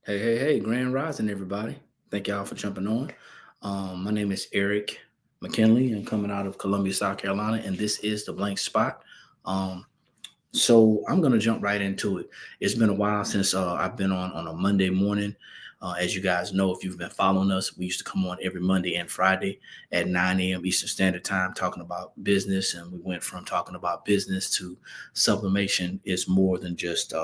Hey, Grand Rising, everybody. Thank y'all for jumping on. My name is Eric McKinley. I'm coming out of Columbia, South Carolina, and this is the blank spot. Um, so I'm gonna jump right into it. It's been a while since I've been on a Monday morning. As you guys know, if you've been following us, we used to come on every Monday and Friday at 9 a.m. Eastern Standard Time talking about business, and we went from talking about business to sublimation is more than just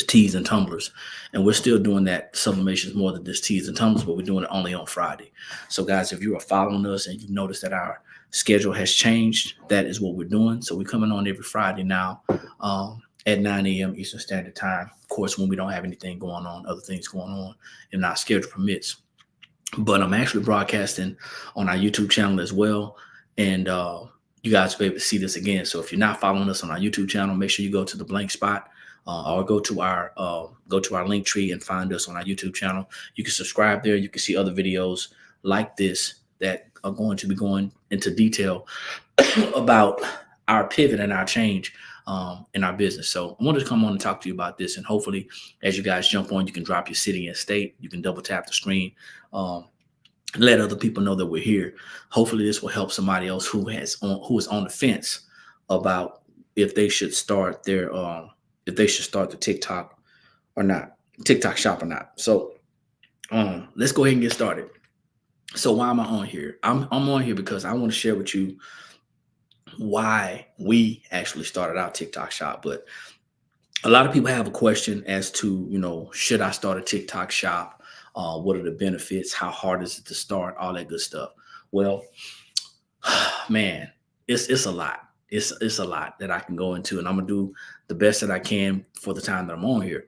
teas and tumblers. And we're still doing that. Sublimation is more than just teas and tumblers, but we're doing it only on Friday. So, guys, if you are following us and you've noticed that our schedule has changed, that is what we're doing. So, we're coming on every Friday now at 9 a.m. Eastern Standard Time. Of course, when we don't have anything going on, other things going on, and our schedule permits. But I'm actually broadcasting on our YouTube channel as well. And you guys will be able to see this again. So if you're not following us on our YouTube channel, make sure you go to the blank spot or go to our link tree and find us on our YouTube channel. You can subscribe there. You can see other videos like this that are going to be going into detail about our pivot and our change in our business. So I wanted to come on and talk to you about this. And hopefully, as you guys jump on, you can drop your city and state. You can double tap the screen. Let other people know that we're here. Hopefully, this will help somebody else who is on the fence about if they should start the TikTok shop or not. So let's go ahead and get started. So why am I on here? I'm on here because I want to share with you why we actually started our TikTok shop. But a lot of people have a question as to, should I start a TikTok shop? What are the benefits? How hard is it to start? All that good stuff. Well, man, it's a lot. It's a lot that I can go into, and I'm gonna do the best that I can for the time that I'm on here.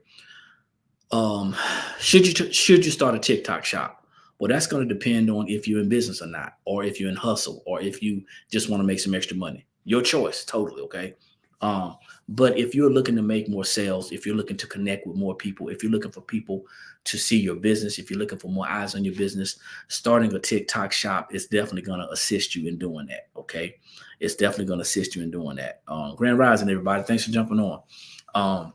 Should you start a TikTok shop? Well, that's going to depend on if you're in business or not, or if you're in hustle, or if you just want to make some extra money. Your choice, totally, okay? But if you're looking to make more sales, if you're looking to connect with more people, if you're looking for people to see your business, if you're looking for more eyes on your business, starting a TikTok shop is definitely going to assist you in doing that, okay? It's definitely going to assist you in doing that. Grand Rising, everybody. Thanks for jumping on.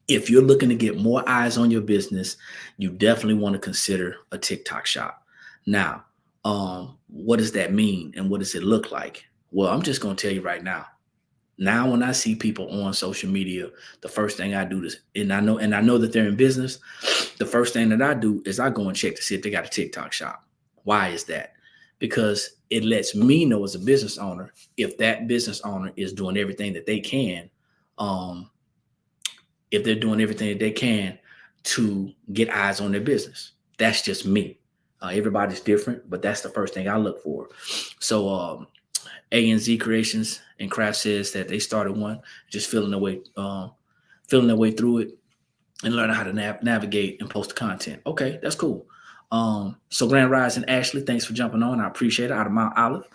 If you're looking to get more eyes on your business, you definitely want to consider a TikTok shop. Now, what does that mean and what does it look like? Well, I'm just going to tell you right now. Now, when I see people on social media, the first thing I do is, and I know that they're in business, the first thing that I do is I go and check to see if they got a TikTok shop. Why is that? Because it lets me know as a business owner if that business owner is doing everything that they can, if they're doing everything that they can to get eyes on their business. That's just me. Everybody's different, but that's the first thing I look for. So A&Z Creations and Craft says that they started one, just feeling their way through it and learning how to navigate and post the content. Okay, that's cool. So Grand Rising Ashley, thanks for jumping on. I appreciate it. Out of Mount Olive.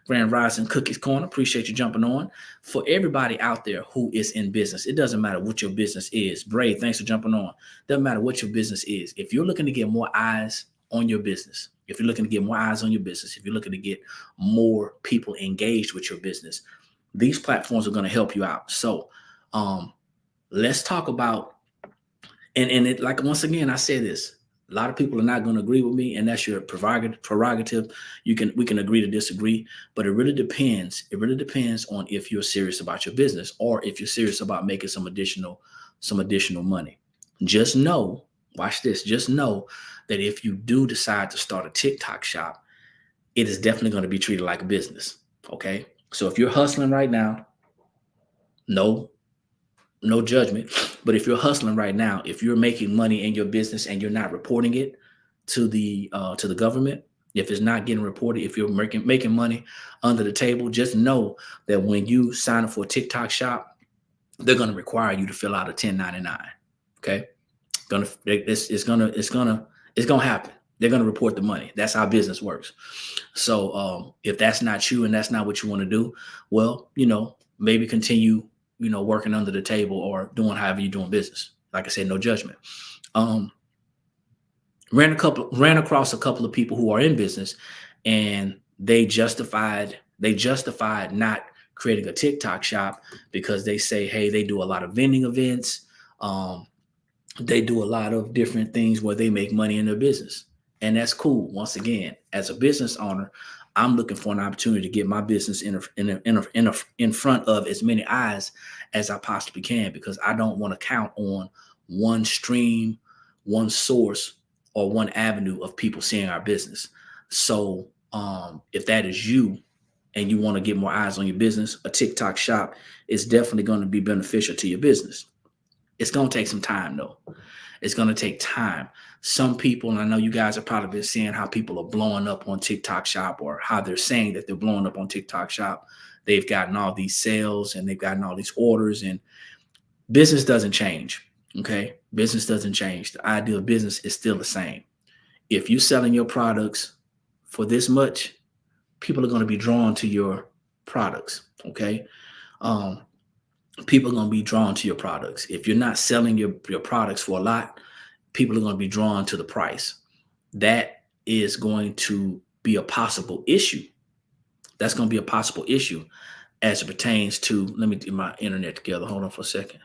Grand Rising Cookies Corner, appreciate you jumping on. For everybody out there who is in business, it doesn't matter what your business is. Brave, thanks for jumping on. Doesn't matter what your business is. If you're looking to get more eyes on your business, if you're looking to get more eyes on your business, if you're looking to get more people engaged with your business, these platforms are going to help you out. So let's talk about, and it, like, once again, I say this, a lot of people are not going to agree with me, and that's your prerogative. We can agree to disagree, but it really depends. It really depends on if you're serious about your business or if you're serious about making some additional money. Just know, watch this. Just know that if you do decide to start a TikTok shop, it is definitely going to be treated like a business. Okay, so if you're hustling right now, no judgment, but if you're hustling right now, if you're making money in your business and you're not reporting it to the government, if it's not getting reported, if you're making money under the table, just know that when you sign up for a TikTok shop, they're going to require you to fill out a 1099. Okay, it's gonna happen. They're going to report the money. That's how business works. So if that's not you and that's not what you want to do, well, maybe continue working under the table or doing however you're doing business. Like I said, no judgment. Ran across a couple of people who are in business, and they justified not creating a TikTok shop because they say, hey, they do a lot of vending events. they do a lot of different things where they make money in their business. And that's cool. Once again, as a business owner, I'm looking for an opportunity to get my business in front of as many eyes as I possibly can, because I don't want to count on one stream, one source, or one avenue of people seeing our business. So if that is you and you want to get more eyes on your business, a TikTok shop is definitely going to be beneficial to your business. It's going to take some time, though. It's going to take time. Some people, and I know you guys have probably been seeing how people are blowing up on TikTok shop, or how they're saying that they're blowing up on TikTok shop. They've gotten all these sales and they've gotten all these orders, and business doesn't change. Okay. Business doesn't change. The idea of business is still the same. If you're selling your products for this much, people are going to be drawn to your products. Okay. People are going to be drawn to your products. If you're not selling your products for a lot, people are going to be drawn to the price. That is going to be a possible issue. That's going to be a possible issue as it pertains to, let me get my internet together. Hold on for a second.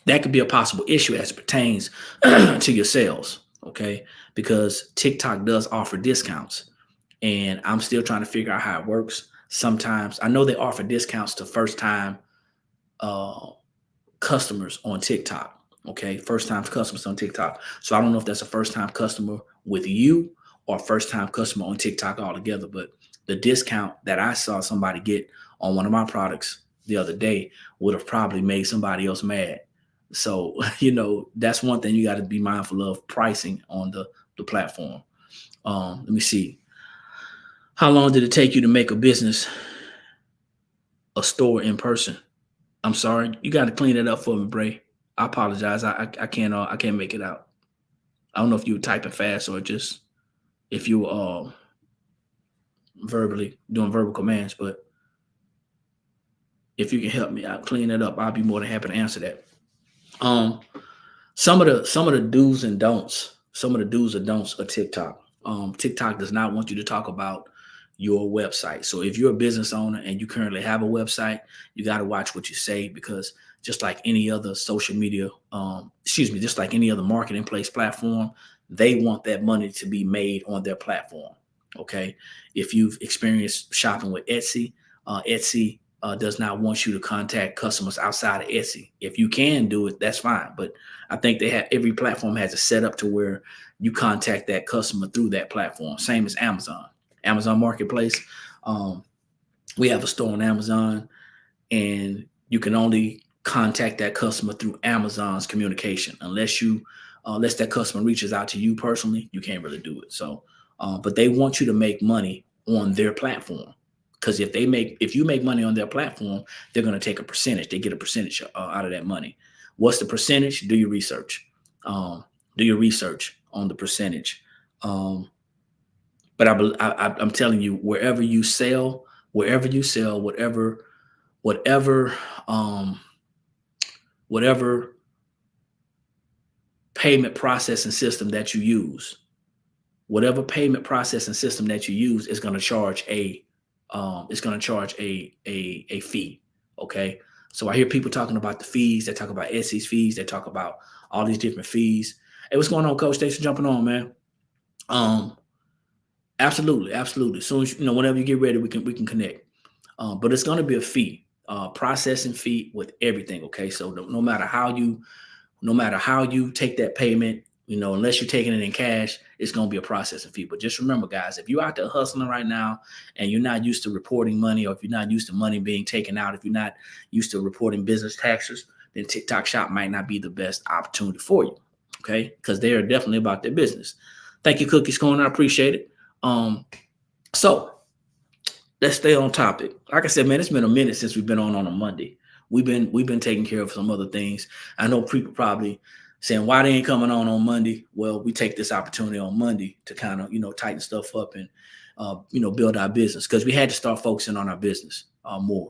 That could be a possible issue as it pertains to your sales. Okay. Because TikTok does offer discounts, and I'm still trying to figure out how it works. Sometimes I know they offer discounts to first-time customers on TikTok. Okay, first-time customers on TikTok. So I don't know if that's a first-time customer with you or first-time customer on TikTok altogether. But the discount that I saw somebody get on one of my products the other day would have probably made somebody else mad. So, that's one thing you got to be mindful of, pricing on the platform. Let me see. How long did it take you to make a store in person? I'm sorry. You got to clean it up for me, Bray. I apologize. I can't make it out. I don't know if you were typing fast or just if you were verbally doing verbal commands, but if you can help me out, clean it up, I'll be more than happy to answer that. Some of the do's and don'ts, of TikTok. TikTok does not want you to talk about your website. So if you're a business owner and you currently have a website, you got to watch what you say, because just like any other social media, just like any other marketing place platform, they want that money to be made on their platform. Okay. If you've experienced shopping with Etsy, Etsy does not want you to contact customers outside of Etsy. If you can do it, that's fine. But I think every platform has a setup to where you contact that customer through that platform. Same as Amazon Marketplace. We have a store on Amazon, and you can only contact that customer through Amazon's communication. Unless that customer reaches out to you personally, you can't really do it. So, but they want you to make money on their platform, because if you make money on their platform, they're going to take a percentage. They get a percentage out of that money. What's the percentage? Do your research. Do your research on the percentage. But I'm telling you, wherever you sell, whatever payment processing system that you use, is going to charge a fee. Okay. So I hear people talking about the fees. They talk about Etsy's fees. They talk about all these different fees. Hey, what's going on, Coach? Thanks for jumping on, man. Absolutely. As soon as whenever you get ready, we can connect. But it's going to be a fee, processing fee with everything. Okay, so no matter how you take that payment, unless you're taking it in cash, it's going to be a processing fee. But just remember, guys, if you're out there hustling right now and you're not used to reporting money, or if you're not used to money being taken out, if you're not used to reporting business taxes, then TikTok Shop might not be the best opportunity for you. Okay, because they are definitely about their business. Thank you, Cookies Corner. I appreciate it. So let's stay on topic. Like I said, man, it's been a minute since we've been on a Monday. We've been taking care of some other things. I know people probably saying why they ain't coming on Monday. Well, we take this opportunity on Monday to kind of, tighten stuff up and, build our business, because we had to start focusing on our business more.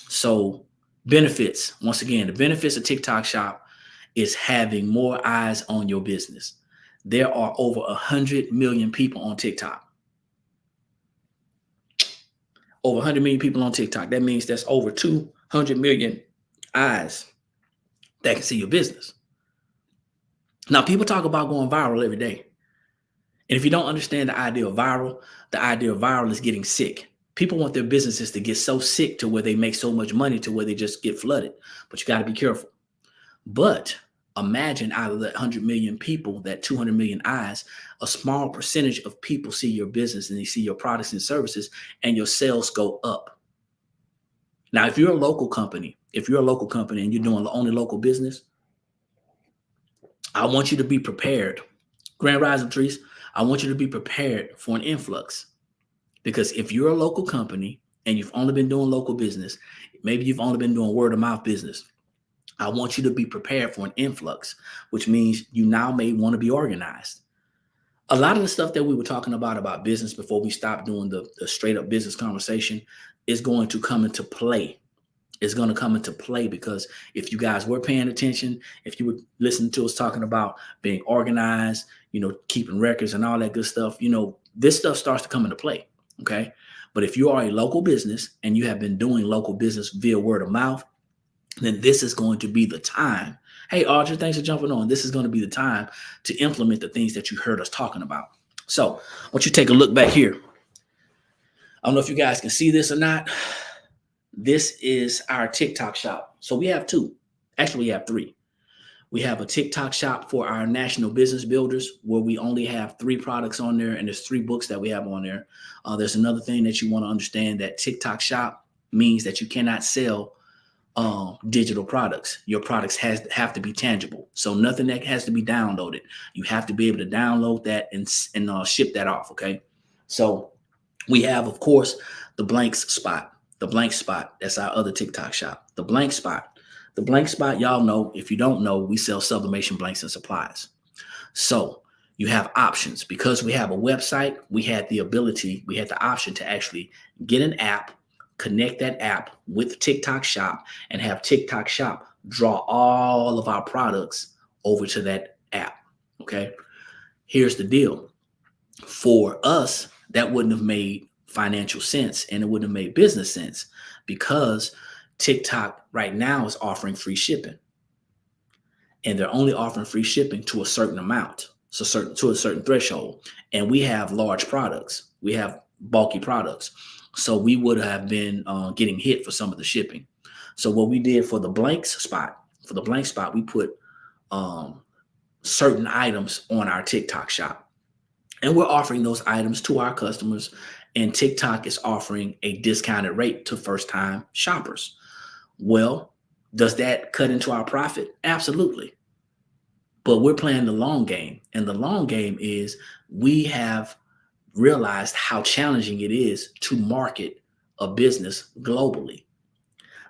So benefits, once again, the benefits of TikTok Shop is having more eyes on your business. There are over 100 million people on TikTok. Over 100 million people on TikTok. That means that's over 200 million eyes that can see your business. Now, people talk about going viral every day. And if you don't understand the idea of viral is getting sick. People want their businesses to get so sick to where they make so much money to where they just get flooded. But you got to be careful. But imagine out of that 100 million people, that 200 million eyes, a small percentage of people see your business and they see your products and services and your sales go up. Now, if you're a local company and you're doing only local business, I want you to be prepared. Grand Rising Trees, I want you to be prepared for an influx. Because if you're a local company and you've only been doing local business, maybe you've only been doing word of mouth business, I want you to be prepared for an influx, which means you now may want to be organized. A lot of the stuff that we were talking about business before we stopped doing the straight up business conversation is going to come into play. It's going to come into play because if you guys were paying attention, if you were listening to us talking about being organized, keeping records and all that good stuff, this stuff starts to come into play. Okay. But if you are a local business and you have been doing local business via word of mouth, then this is going to be the time. Hey, Audrey, thanks for jumping on. This is going to be the time to implement the things that you heard us talking about. So I want you to take a look back here. I don't know if you guys can see this or not. This is our TikTok shop. So we have two. Actually, we have three. We have a TikTok shop for our national business builders where we only have 3 products on there, and there's 3 books that we have on there. There's another thing that you want to understand, that TikTok shop means that you cannot sell digital products. Your products have to be tangible. So nothing that has to be downloaded. You have to be able to download that and ship that off. Okay. So we have, of course, the blank spot. The blank spot. That's our other TikTok shop. The blank spot. The blank spot, y'all know, if you don't know, we sell sublimation blanks and supplies. So you have options. Because we have a website, we had the option to actually get an app, connect that app with TikTok shop, and have TikTok shop draw all of our products over to that app. Okay. Here's the deal. For us, that wouldn't have made financial sense and it wouldn't have made business sense because TikTok right now is offering free shipping, and they're only offering free shipping to a certain amount, to a certain threshold. And we have large products, we have bulky products, so we would have been getting hit for some of the shipping. So what we did for the blank spot, we put certain items on our TikTok shop, and we're offering those items to our customers. And TikTok is offering a discounted rate to first-time shoppers. Well, does that cut into our profit? Absolutely. But we're playing the long game. And the long game is we have realized how challenging it is to market a business globally.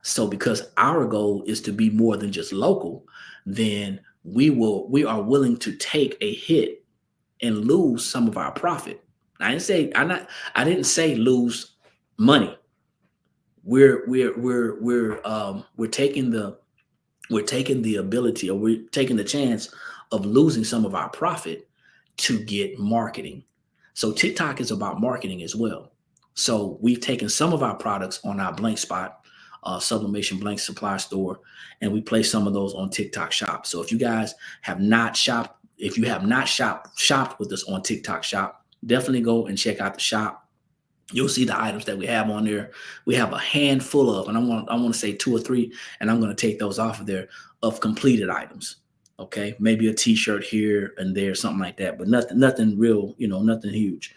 So because our goal is to be more than just local, then we are willing to take a hit and lose some of our profit. I didn't say lose money. We're taking the ability, or we're taking the chance of losing some of our profit to get marketing. So TikTok is about marketing as well. So we've taken some of our products on our blank spot, sublimation blank supply store, and we place some of those on TikTok shop. So if you guys have not shopped with us on TikTok shop, definitely go and check out the shop. You'll see the items that we have on there. We have a handful of, and I want to say 2 or 3, and I'm going to take those off of there, of completed items. Okay, maybe a t-shirt here and there, something like that, but nothing real, nothing huge.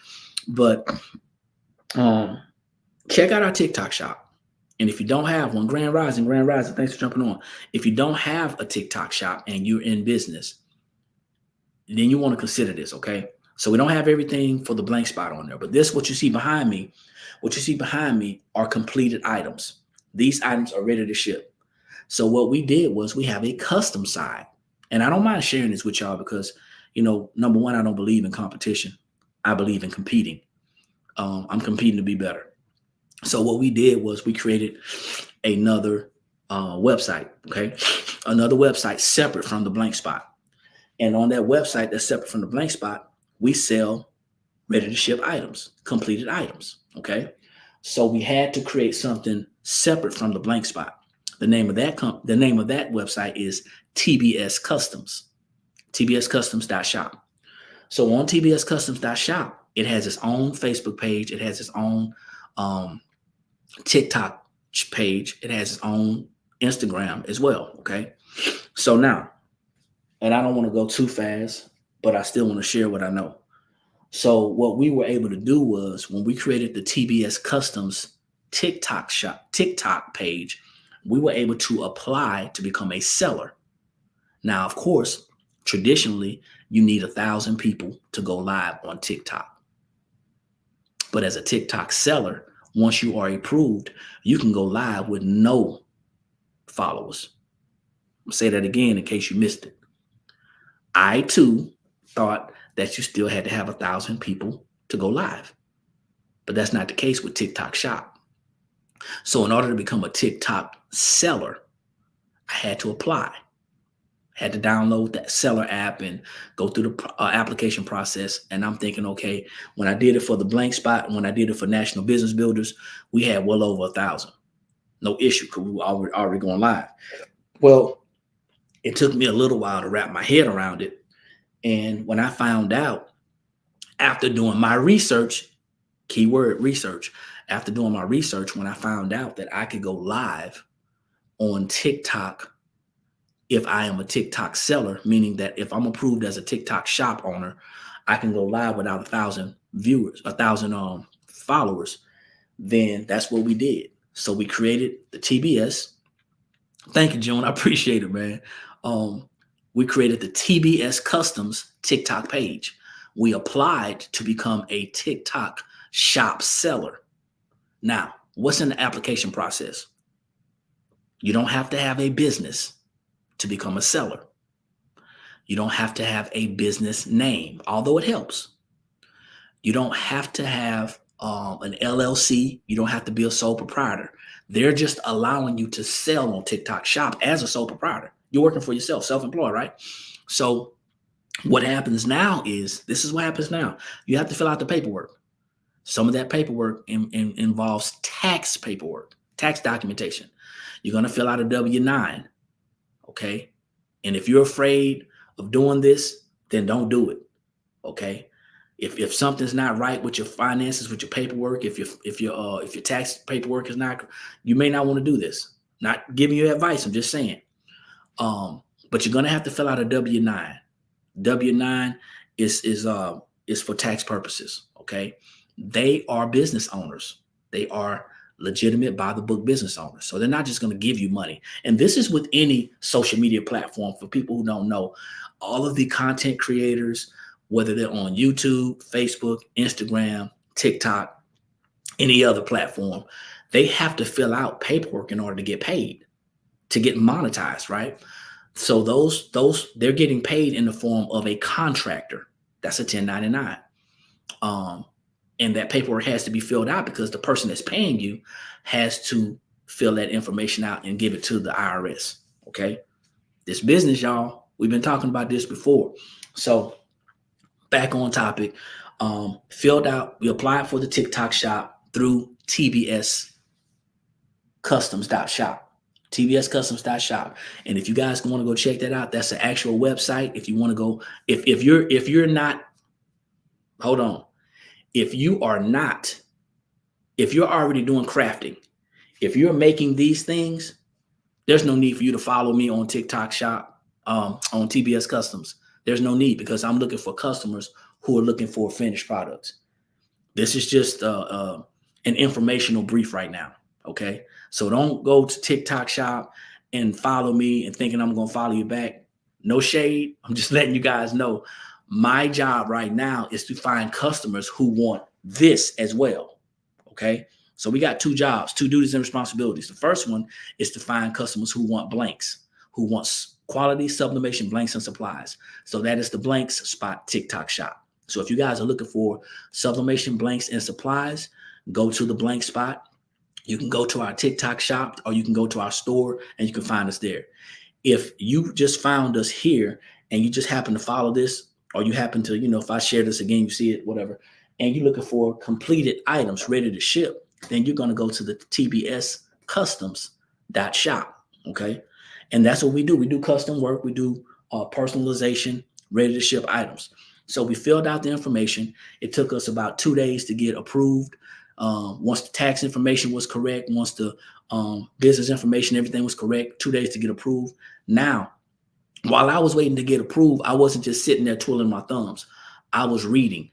But check out our TikTok shop. And if you don't have one, Grand Rising, thanks for jumping on. If you don't have a TikTok shop and you're in business, then you want to consider this. Okay. So we don't have everything for the blank spot on there, but what you see behind me are completed items. These items are ready to ship. So what we did was we have a custom side, and I don't mind sharing this with y'all because, number one, I don't believe in competition. I believe in competing. I'm competing to be better. So what we did was we created another website. Okay. Another website separate from the blank spot. And on that website that's separate from the blank spot, we sell ready to ship items, completed items. Okay. So we had to create something separate from the blank spot. The name of that website is TBS Customs, tbscustoms.shop. So on tbscustoms.shop, it has its own Facebook page. It has its own TikTok page. It has its own Instagram as well. Okay. So now, and I don't want to go too fast, but I still want to share what I know. So what we were able to do was, when we created the TBS Customs TikTok page, we were able to apply to become a seller. Now, of course, traditionally, you need 1,000 people to go live on TikTok. But as a TikTok seller, once you are approved, you can go live with no followers. I'll say that again in case you missed it. I too thought that you still had to have 1,000 people to go live, but that's not the case with TikTok Shop. So in order to become a TikTok seller, I had to apply. Had to download that seller app and go through the application process. And I'm thinking, okay, when I did it for the Blank Spot and when I did it for National Business Builders, we had well over 1,000. No issue, because we were already going live. Well, it took me a little while to wrap my head around it. And when I found out, after doing my research, keyword research, after doing my research, when I found out that I could go live on TikTok if I am a TikTok seller, meaning that if I'm approved as a TikTok shop owner, I can go live without 1,000 viewers, 1,000 followers, then that's what we did. So we created the TBS. Thank you, June. I appreciate it, man. We created the TBS Customs TikTok page. We applied to become a TikTok shop seller. Now, what's in the application process? You don't have to have a business to become a seller. You don't have to have a business name, although it helps. You don't have to have an LLC. You don't have to be a sole proprietor. They're just allowing you to sell on TikTok Shop as a sole proprietor. You're working for yourself, self-employed, right? So what happens now is, this is what happens now. You have to fill out the paperwork. Some of that paperwork involves tax paperwork, tax documentation. You're going to fill out a W-9. Okay. And if you're afraid of doing this, then don't do it. Okay. If something's not right with your finances, with your paperwork, if your tax paperwork is not, you may not want to do this. Not giving you advice. I'm just saying. But you're going to have to fill out a W-9. W-9 is for tax purposes. Okay. They are business owners. They are legitimate by the book business owners. So they're not just going to give you money. And this is with any social media platform. For people who don't know, all of the content creators, whether they're on YouTube, Facebook, Instagram, TikTok, any other platform, they have to fill out paperwork in order to get paid, to get monetized, right? So those they're getting paid in the form of a contractor. That's a 1099. And that paperwork has to be filled out because the person that's paying you has to fill that information out and give it to the IRS. Okay. This business, y'all, we've been talking about this before. So back on topic, filled out, we applied for the TikTok shop through TBS Customs.shop. TBScustoms.shop. And if you guys want to go check that out, that's the actual website. If you want to go, if you're not, hold on. If you're already doing crafting, if you're making these things, there's no need for you to follow me on TikTok shop, on TBS Customs. There's no need, because I'm looking for customers who are looking for finished products. This is just an informational brief right now. Okay. So don't go to TikTok shop and follow me and thinking I'm going to follow you back. No shade. I'm just letting you guys know. My job right now is to find customers who want this as well. Okay. So we got two jobs, two duties and responsibilities. The first one is to find customers who want blanks, who want quality sublimation blanks and supplies. So that is the Blanks Spot TikTok shop. So if you guys are looking for sublimation blanks and supplies, go to the Blank Spot. You can go to our TikTok shop, or you can go to our store and you can find us there. If you just found us here and you just happen to follow this, or you happen to, if I share this again, you see it, whatever, and you're looking for completed items ready to ship, then you're going to go to the TBS Customs.shop. Okay. And that's what we do. We do custom work. We do personalization, ready to ship items. So we filled out the information. It took us about 2 days to get approved. Once the tax information was correct, once the business information, everything was correct, 2 days to get approved. Now, while I was waiting to get approved, I wasn't just sitting there twiddling my thumbs. I was reading.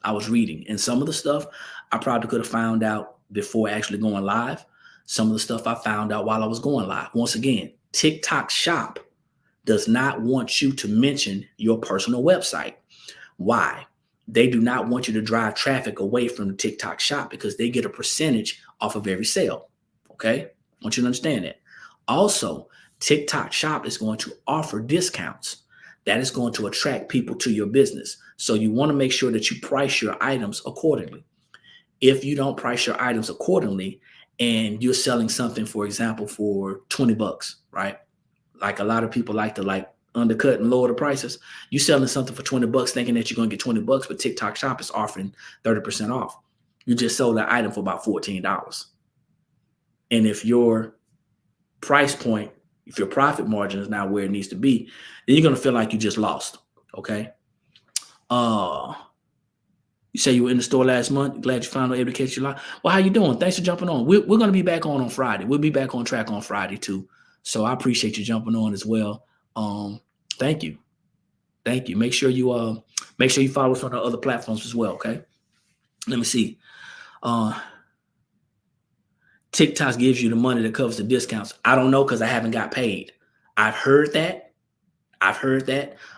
And some of the stuff I probably could have found out before actually going live. Some of the stuff I found out while I was going live. Once again, TikTok Shop does not want you to mention your personal website. Why? They do not want you to drive traffic away from the TikTok Shop because they get a percentage off of every sale. Okay? I want you to understand that. Also, TikTok Shop is going to offer discounts. That is going to attract people to your business. So you want to make sure that you price your items accordingly. If you don't price your items accordingly and you're selling something, for example, for $20, right? Like a lot of people like to undercut and lower the prices. You selling something for $20 thinking that you're going to get $20, but TikTok Shop is offering 30% off. You just sold that item for about $14. And if your price point, if your profit margin is not where it needs to be, then you're going to feel like you just lost. Okay. You say you were in the store last month. Glad you finally able to catch your line. Well, how you doing? Thanks for jumping on. We're going to be back on Friday. We'll be back on track on Friday too. So I appreciate you jumping on as well. Thank you. Make sure you follow us on our other platforms as well. Okay. Let me see. TikTok gives you the money that covers the discounts. I don't know because I haven't got paid. I've heard that,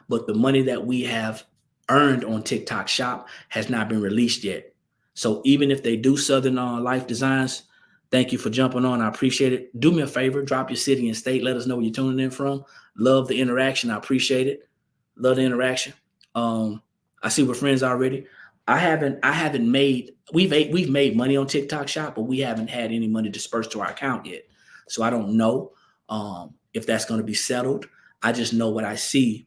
but the money that we have earned on TikTok Shop has not been released yet. So even if they do Southern Life Designs, thank you for jumping on. I appreciate it. Do me a favor, drop your city and state. Let us know where you're tuning in from. Love the interaction. I appreciate it. Love the interaction. I see we're friends already. We've made money on TikTok Shop, but we haven't had any money dispersed to our account yet. So I don't know if that's going to be settled. I just know what I see.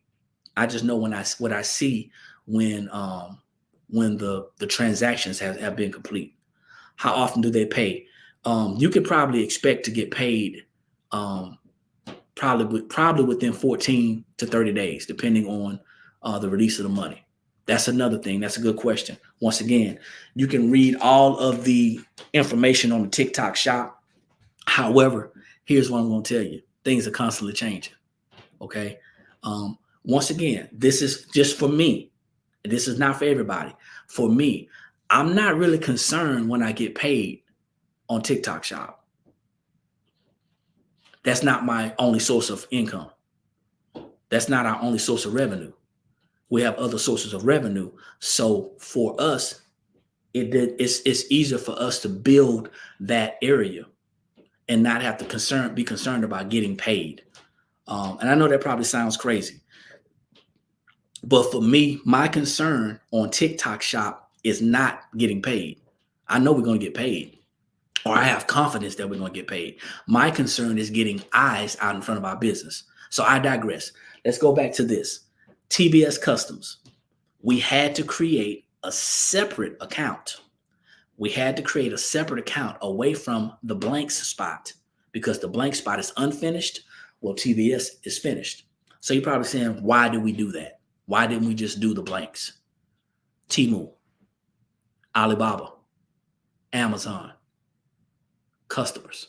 What I see when the transactions have been complete. How often do they pay? You could probably expect to get paid probably within 14 to 30 days, depending on the release of the money. That's another thing. That's a good question. Once again, you can read all of the information on the TikTok Shop. However, here's what I'm going to tell you. Things are constantly changing. Okay. Once again, this is just for me. This is not for everybody. For me, I'm not really concerned when I get paid on TikTok Shop. That's not my only source of income. That's not our only source of revenue. We have other sources of revenue. So for us, it's easier for us to build that area and not have to be concerned about getting paid. And I know that probably sounds crazy. But for me, my concern on TikTok Shop is not getting paid. I know we're going to get paid, or I have confidence that we're going to get paid. My concern is getting eyes out in front of our business. So I digress. Let's go back to this. TBS Customs. We had to create a separate account. We had to create a separate account away from the blanks spot because the blank spot is unfinished. Well, TBS is finished. So you're probably saying, why did we do that? Why didn't we just do the blanks? Temu, Alibaba, Amazon, customers.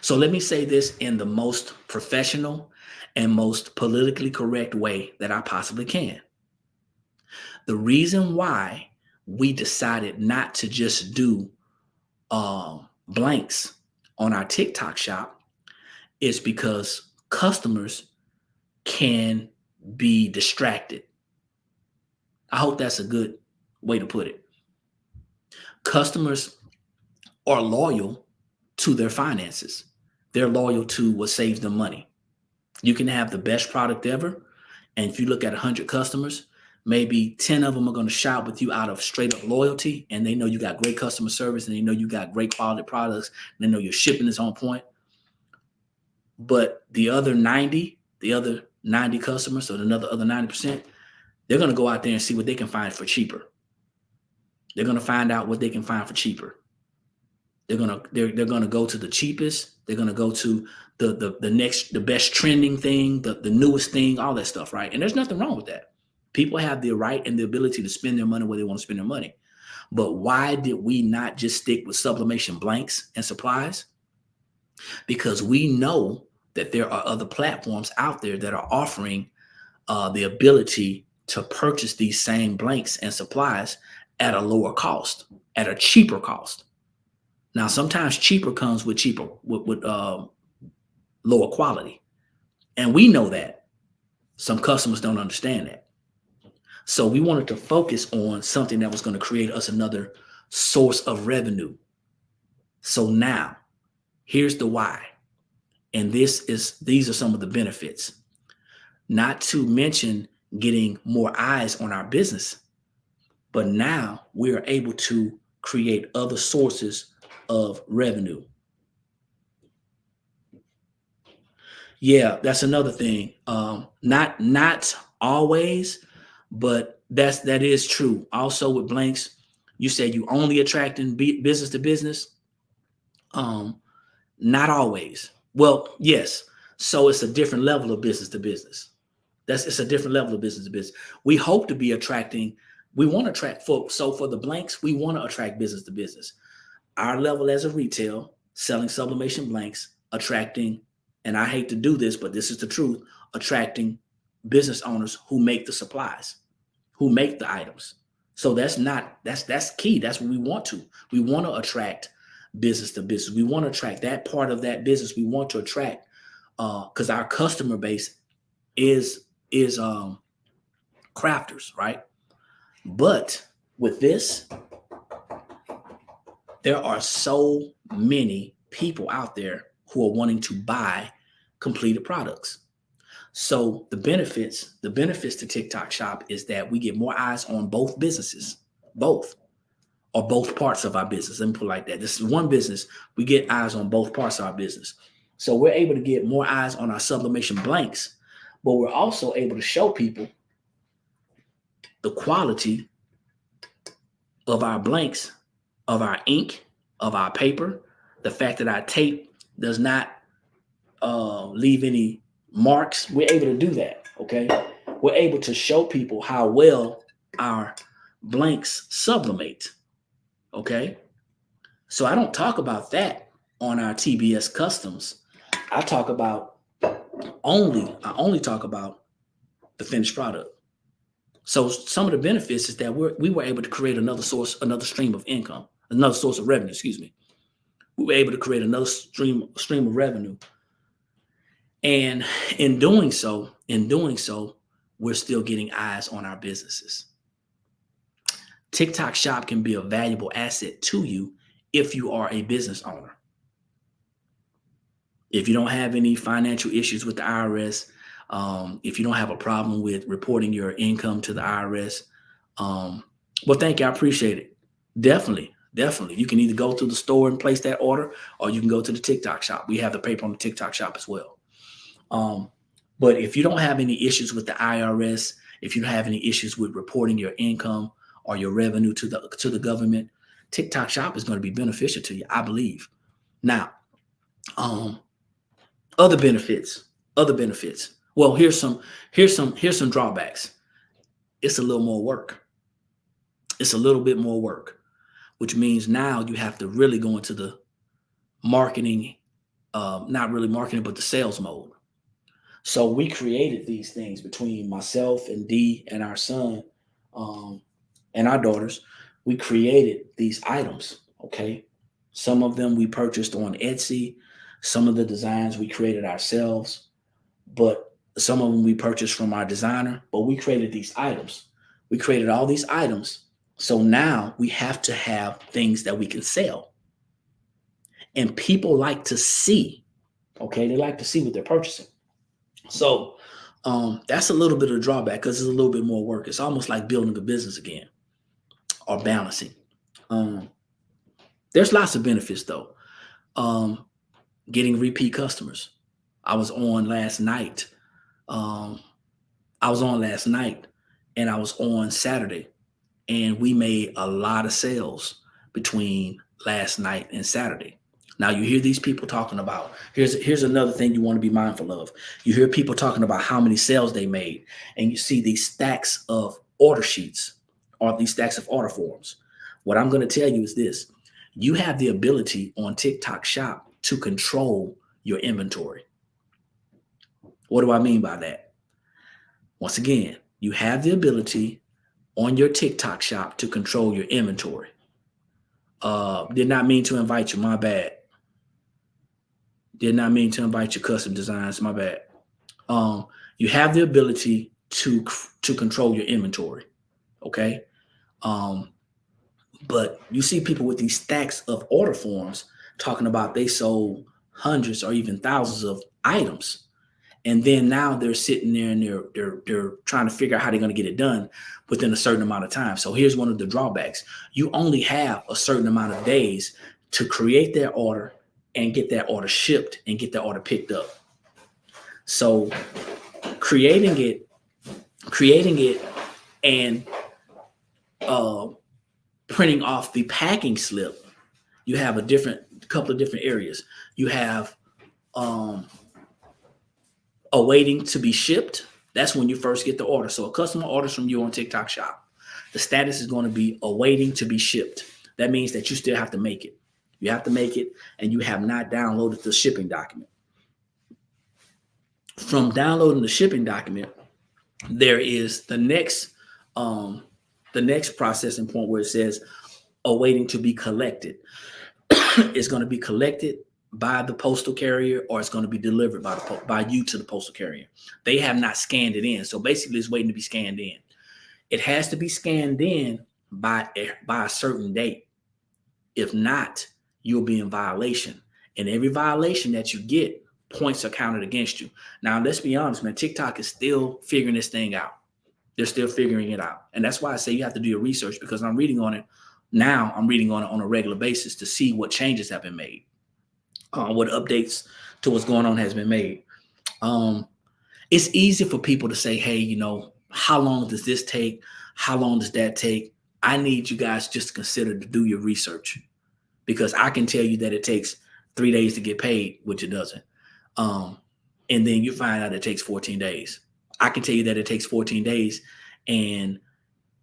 So let me say this in the most professional and most politically correct way that I possibly can. The reason why we decided not to just do blanks on our TikTok Shop is because customers can be distracted. I hope that's a good way to put it. Customers are loyal to their finances. They're loyal to what saves them money. You can have the best product ever, and if you look at 100 customers, maybe 10 of them are going to shop with you out of straight up loyalty, and they know you got great customer service, and they know you got great quality products, and they know your shipping is on point. But the other 90 customers, so another 90%, they're going to go out there and see what they can find for cheaper. They're going to find out what they can find for cheaper. They're gonna go to the cheapest. They're gonna go to the best trending thing, the newest thing, all that stuff, right? And there's nothing wrong with that. People have the right and the ability to spend their money where they want to spend their money. But why did we not just stick with sublimation blanks and supplies? Because we know that there are other platforms out there that are offering the ability to purchase these same blanks and supplies at a lower cost, at a cheaper cost. Now, sometimes cheaper comes with lower quality. And we know that. Some customers don't understand that. So we wanted to focus on something that was going to create us another source of revenue. So now, here's the why. And these are some of the benefits. Not to mention getting more eyes on our business, but now we are able to create other sources of revenue. Yeah, that's another thing. Not always, but that is true. Also with blanks, you said you only attracting business to business. Not always. Well, yes. So it's a different level of business to business. It's a different level of business to business. We hope to be attracting. We want to attract folks. So for the blanks, we want to attract business to business. Our level as a retail, selling sublimation blanks, attracting, and I hate to do this, but this is the truth, attracting business owners who make the supplies, who make the items. So that's key. That's what we want to. We want to attract business to business. We want to attract that part of that business. We want to attract because our customer base is crafters, right? But with this, there are so many people out there who are wanting to buy completed products. So the benefits to TikTok Shop is that we get more eyes on both businesses, both parts of our business. Let me put it like that. This is one business. We get eyes on both parts of our business. So we're able to get more eyes on our sublimation blanks, but we're also able to show people the quality of our blanks, of our ink, of our paper, the fact that our tape does not leave any marks. We're able to do that, okay? We're able to show people how well our blanks sublimate, okay? So I don't talk about that on our TBS Customs. I only talk about the finished product. So some of the benefits is that we were able to create another stream of income, another source of revenue, We were able to create another stream of revenue. And in doing so, we're still getting eyes on our businesses. TikTok Shop can be a valuable asset to you if you are a business owner. If you don't have any financial issues with the IRS, if you don't have a problem with reporting your income to the IRS, well, thank you. I appreciate it. Definitely. You can either go to the store and place that order, or you can go to the TikTok Shop. We have the paper on the TikTok Shop as well. But if you don't have any issues with the IRS, if you don't have any issues with reporting your income or your revenue to the government, TikTok Shop is going to be beneficial to you, I believe. Now, other benefits. Well, here's some drawbacks. It's a little more work. It's a little bit more work, which means now you have to really go into the marketing, not really marketing, but the sales mode. So we created these things between myself and Dee and our son and our daughters. We created these items, okay? Some of them we purchased on Etsy. Some of the designs we created ourselves, but some of them we purchased from our designer, but we created these items. We created all these items. So now we have to have things that we can sell. And people like to see, okay? They like to see what they're purchasing. So that's a little bit of a drawback because it's a little bit more work. It's almost like building a business again or balancing. There's lots of benefits though. Getting repeat customers. I was on last night and I was on Saturday, and we made a lot of sales between last night and Saturday. Now you hear these people talking about, here's another thing you want to be mindful of. You hear people talking about how many sales they made, and you see these stacks of order sheets or these stacks of order forms. What I'm going to tell you is this: you have the ability on TikTok Shop to control your inventory. What do I mean by that? Once again, you have the ability on your TikTok Shop to control your inventory. Did not mean to invite you, my bad. Did not mean to invite your custom designs, my bad. You have the ability to control your inventory, okay? But you see people with these stacks of order forms talking about they sold hundreds or even thousands of items. And then now they're sitting there and they're trying to figure out how they're going to get it done within a certain amount of time. So here's one of the drawbacks. You only have a certain amount of days to create their order and get that order shipped and get that order picked up. So creating it and printing off the packing slip, you have a couple of different areas. You have awaiting to be shipped. That's when you first get the order. So a customer orders from you on TikTok Shop. The status is going to be awaiting to be shipped. That means that you still have to make it. You have to make it, and you have not downloaded the shipping document. From downloading the shipping document, there is the next processing point where it says awaiting to be collected. It's going to be collected by the postal carrier, or it's going to be delivered by you to the postal carrier. They have not scanned it in. So basically it's waiting to be scanned in. It has to be scanned in by a certain date. If not, you'll be in violation. And every violation that you get, points are counted against you. Now, let's be honest, man, TikTok is still figuring this thing out. They're still figuring it out. And that's why I say you have to do your research, because I'm reading on it now. I'm reading on it on a regular basis to see what changes have been made. What updates to what's going on has been made. It's easy for people to say, hey, how long does this take? How long does that take? I need you guys just to consider to do your research, because I can tell you that it takes 3 days to get paid, which it doesn't. And then you find out it takes 14 days. I can tell you that it takes 14 days, and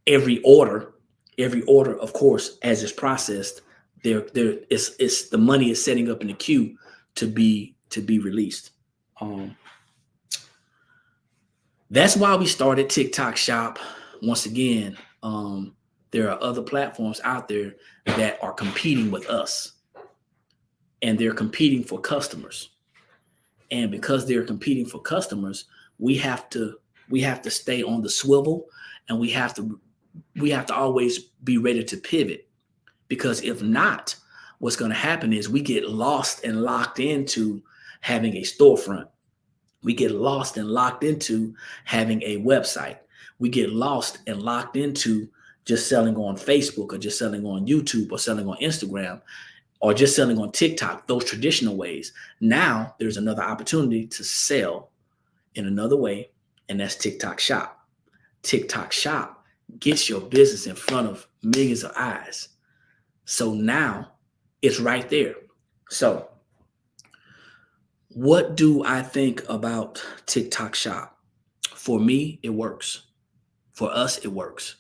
every order, of course, as it's processed, it's the money is setting up in the queue to be released. That's why we started TikTok Shop. Once again, there are other platforms out there that are competing with us, and they're competing for customers. And because they're competing for customers, we have to stay on the swivel, and we have to always be ready to pivot. Because if not, what's going to happen is we get lost and locked into having a storefront. We get lost and locked into having a website. We get lost and locked into just selling on Facebook, or just selling on YouTube, or selling on Instagram, or just selling on TikTok, those traditional ways. Now there's another opportunity to sell in another way, and that's TikTok Shop. TikTok Shop gets your business in front of millions of eyes. So now it's right there. So what do I think about TikTok Shop? For me, it works. For us, it works.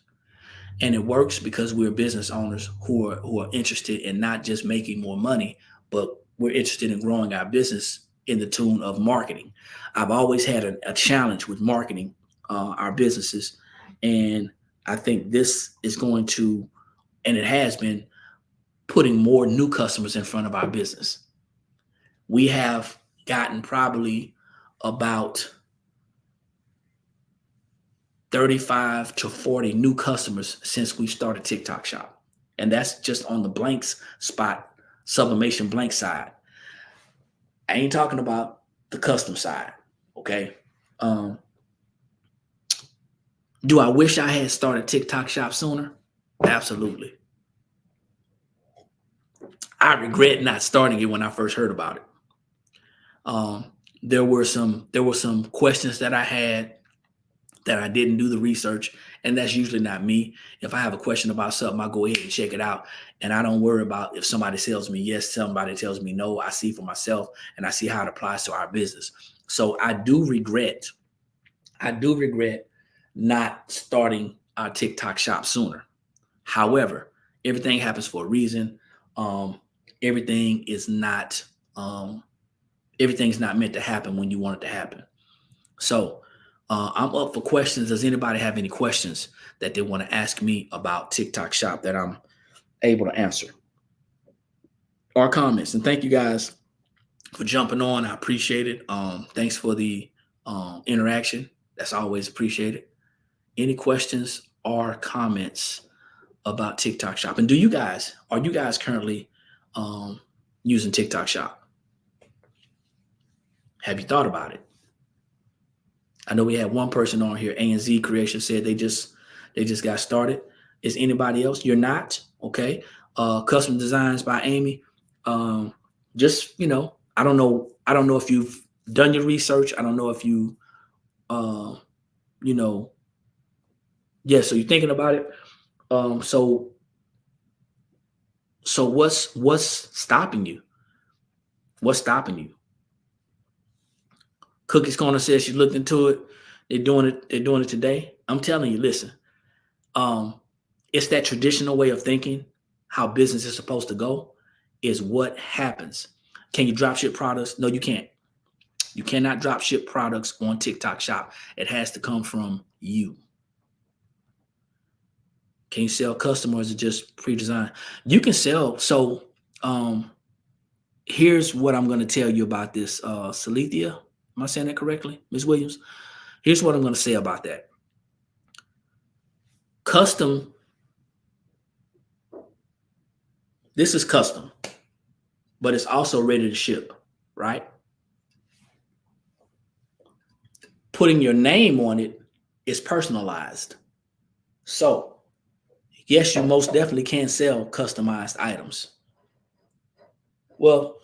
And it works because we're business owners who are interested in not just making more money, but we're interested in growing our business in the tune of marketing. I've always had a challenge with marketing our businesses. And I think this is going to, and it has been, putting more new customers in front of our business. We have gotten probably about 35 to 40 new customers since we started TikTok Shop. And that's just on the blanks spot, sublimation blank side. I ain't talking about the custom side, okay? Do I wish I had started TikTok Shop sooner? Absolutely. I regret not starting it when I first heard about it. There were some questions that I had that I didn't do the research, And that's usually not me. If I have a question about something, I go ahead and check it out. And I don't worry about if somebody tells me yes, somebody tells me no. I see for myself and I see how it applies to our business. So I do regret not starting our TikTok shop sooner. However, everything happens for a reason. Everything's not meant to happen when you want it to happen. So I'm up for questions. Does anybody have any questions that they want to ask me about TikTok shop that I'm able to answer? Or comments? And thank you guys for jumping on. I appreciate it. Thanks for the interaction. That's always appreciated. Any questions or comments about TikTok shop? And are you guys currently using TikTok shop? Have you thought about it? I know we had one person on here, A&Z Creation, said they just got started. Is anybody else? You're not? Okay. Custom Designs by Amy. Just, I don't know if you've done your research. I don't know if you, so you're thinking about it. So what's stopping you? What's stopping you? Cookie's Corner says she looked into it. They're doing it today. I'm telling you, listen, it's that traditional way of thinking, how business is supposed to go, is what happens. Can you drop ship products? No, you can't. You cannot drop ship products on TikTok shop. It has to come from you. Can you sell custom or is it just pre-designed? You can sell. So here's what I'm going to tell you about this. Salethia, am I saying that correctly, Ms. Williams? Here's what I'm going to say about that. Custom. This is custom, but it's also ready to ship, right? Putting your name on it is personalized. So, yes, you most definitely can sell customized items. Well,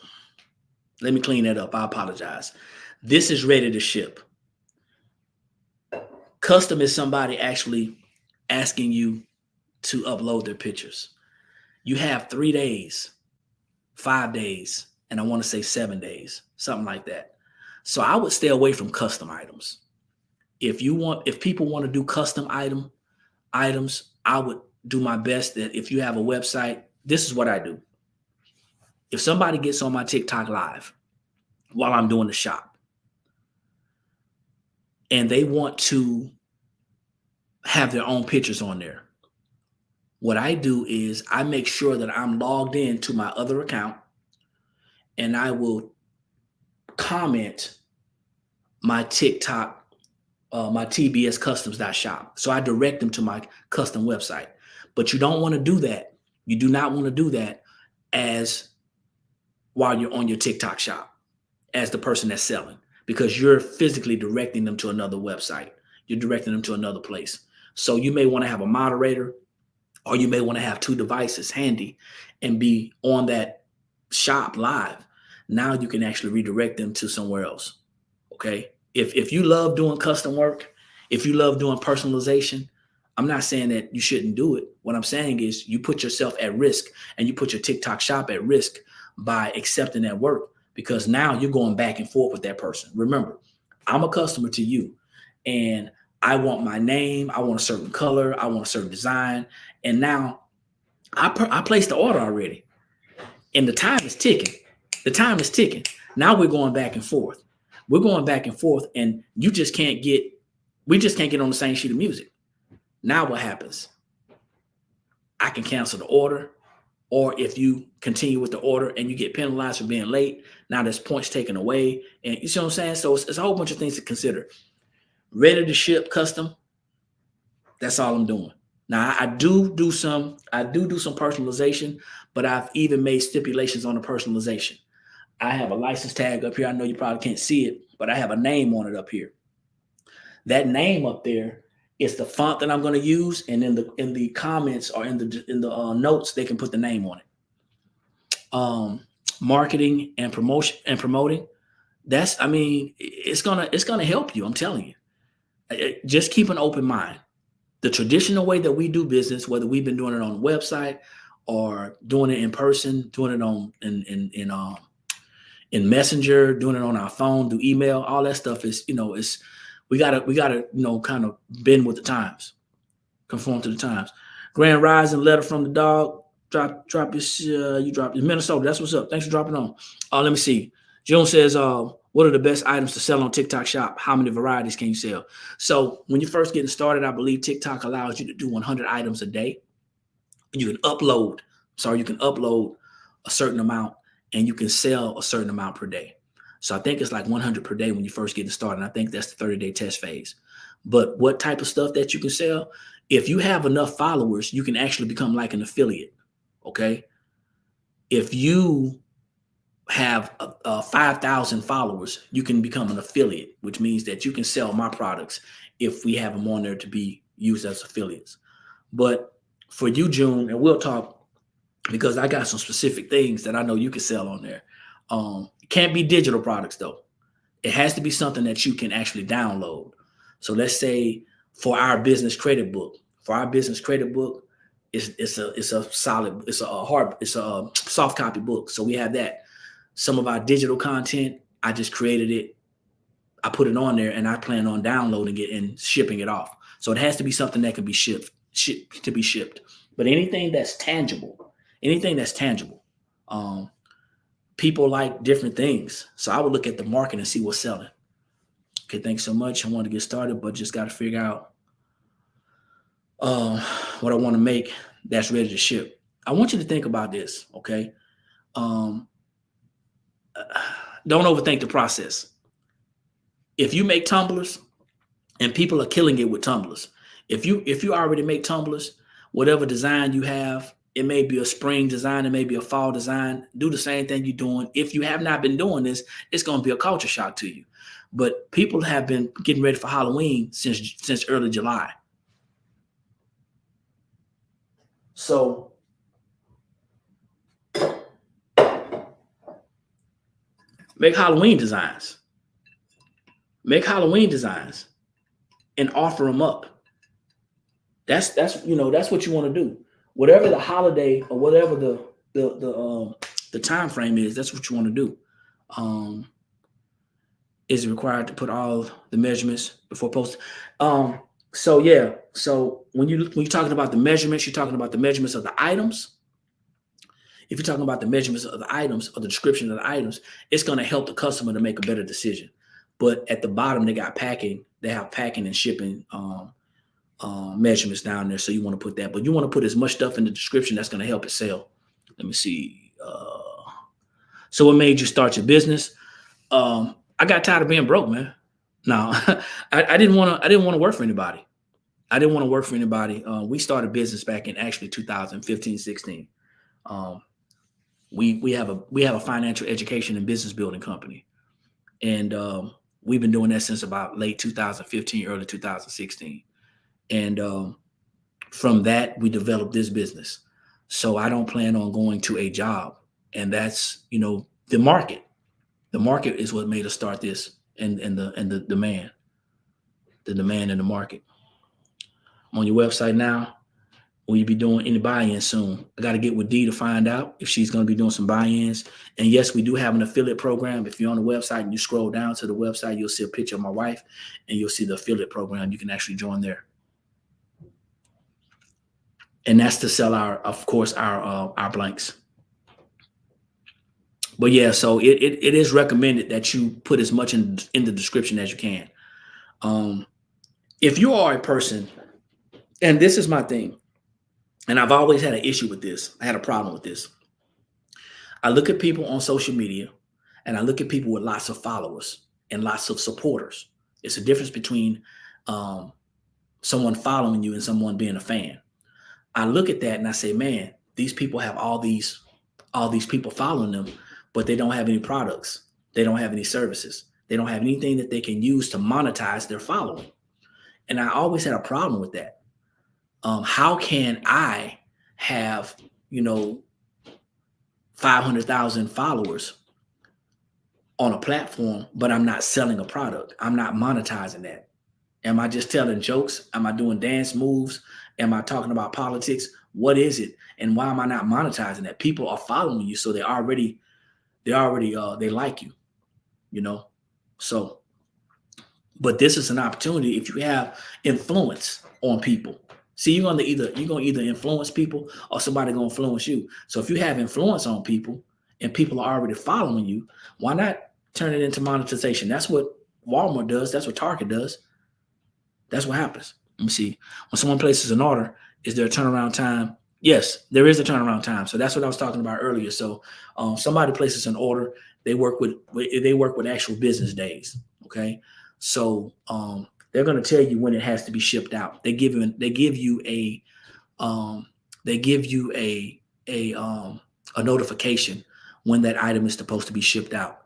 let me clean that up. I apologize. This is ready to ship. Custom is somebody actually asking you to upload their pictures. You have 3 days, 5 days, and I want to say 7 days, something like that. So I would stay away from custom items. If people want to do custom items, I would do my best that if you have a website, this is what I do. If somebody gets on my TikTok live while I'm doing the shop and they want to have their own pictures on there, what I do is I make sure that I'm logged in to my other account and I will comment my TikTok, my tbscustoms.shop. So I direct them to my custom website. But you don't want to do that. You do not want to do that as while you're on your TikTok shop as the person that's selling, because you're physically directing them to another website. You're directing them to another place. So you may want to have a moderator, or you may want to have 2 devices handy and be on that shop live. Now you can actually redirect them to somewhere else. Okay. If you love doing custom work, if you love doing personalization, I'm not saying that you shouldn't do it. What I'm saying is you put yourself at risk and you put your TikTok shop at risk by accepting that work, because now you're going back and forth with that person. Remember, I'm a customer to you and I want my name. I want a certain color. I want a certain design. And now I placed the order already and the time is ticking. The time is ticking. Now we're going back and forth. We're going back and forth and we just can't get on the same sheet of music. Now what happens? I can cancel the order, or if you continue with the order and you get penalized for being late, now there's points taken away. And you see what I'm saying? So it's a whole bunch of things to consider. Ready to ship custom. That's all I'm doing. Now I do some personalization, but I've even made stipulations on the personalization. I have a license tag up here. I know you probably can't see it, but I have a name on it up here. That name up there is the font that I'm going to use, and in the comments or in the notes, they can put the name on it. Marketing and promoting. It's gonna help you. I'm telling you. Just keep an open mind. the traditional way that we do business, whether we've been doing it on the website or doing it in person, doing it on in Messenger, doing it on our phone, through email, all that stuff is, we gotta, kind of bend with the times, conform to the times. Grand Rising, letter from the dog. Drop your, you dropped in Minnesota. That's what's up. Thanks for dropping on. Let me see. June says, what are the best items to sell on TikTok Shop? How many varieties can you sell? So when you're first getting started, I believe TikTok allows you to do 100 items a day. You can upload a certain amount, and you can sell a certain amount per day. So I think it's like 100 per day when you first get started. And I think that's the 30-day test phase. But what type of stuff that you can sell? If you have enough followers, you can actually become like an affiliate. Okay. If you have 5,000 followers, you can become an affiliate, which means that you can sell my products if we have them on there to be used as affiliates. But for you, June, and we'll talk, because I got some specific things that I know you can sell on there. It can't be digital products though. It has to be something that you can actually download. So let's say for our business credit book, it's a soft copy book. So we have that. Some of our digital content, I just created it. I put it on there, and I plan on downloading it and shipping it off. So it has to be something that can be shipped. But anything that's tangible, people like different things. So I would look at the market and see what's selling. Okay, thanks so much. I want to get started, but just got to figure out what I want to make that's ready to ship. I want you to think about this, okay? Don't overthink the process. If you make tumblers and people are killing it with tumblers, if you already make tumblers, whatever design you have, it may be a spring design, it may be a fall design, do the same thing you're doing. If you have not been doing this, it's going to be a culture shock to you. But people have been getting ready for Halloween since early July. So make Halloween designs and offer them up. That's what you want to do. Whatever the holiday or whatever the time frame is, that's what you want to do. Is it required to put all the measurements before posting? So when you're talking about the measurements, you're talking about the measurements of the items. If you're talking about the measurements of the items or the description of the items, it's going to help the customer to make a better decision. But at the bottom, they have packing and shipping measurements down there. So you want to put that, but you want to put as much stuff in the description that's going to help it sell. Let me see. So what made you start your business? I got tired of being broke, man. No, I didn't want to work for anybody. We started business back in actually 2015, 16. We have a financial education and business building company. And we've been doing that since about late 2015, early 2016. And from that, we developed this business. So I don't plan on going to a job. And that's, the market. The market is what made us start this, and the demand in the market. I'm on your website now. Will you be doing any buy-ins soon? I got to get with Dee to find out if she's going to be doing some buy-ins. And yes, we do have an affiliate program. If you're on the website and you scroll down to the website, you'll see a picture of my wife, and you'll see the affiliate program. You can actually join there. And that's to sell our blanks. But yeah, so it is recommended that you put as much in the description as you can. If you are a person, and this is my thing, and I've always had an issue with this. I had a problem with this. I look at people on social media, and I look at people with lots of followers and lots of supporters. It's a difference between someone following you and someone being a fan. I look at that and I say, man, these people have all these people following them, but they don't have any products. They don't have any services. They don't have anything that they can use to monetize their following. And I always had a problem with that. How can I have, 500,000 followers on a platform, but I'm not selling a product? I'm not monetizing that. Am I just telling jokes? Am I doing dance moves? Am I talking about politics? What is it? And why am I not monetizing that? People are following you, so they like you, you know. So, but this is an opportunity if you have influence on people. See, you're gonna either influence people or somebody gonna influence you. So if you have influence on people and people are already following you, why not turn it into monetization? That's what Walmart does. That's what Target does. That's what happens. Let me see. When someone places an order, is there a turnaround time? Yes, there is a turnaround time. So that's what I was talking about earlier. So somebody places an order, they work with actual business days. Okay. So they're going to tell you when it has to be shipped out. They give you a notification when that item is supposed to be shipped out.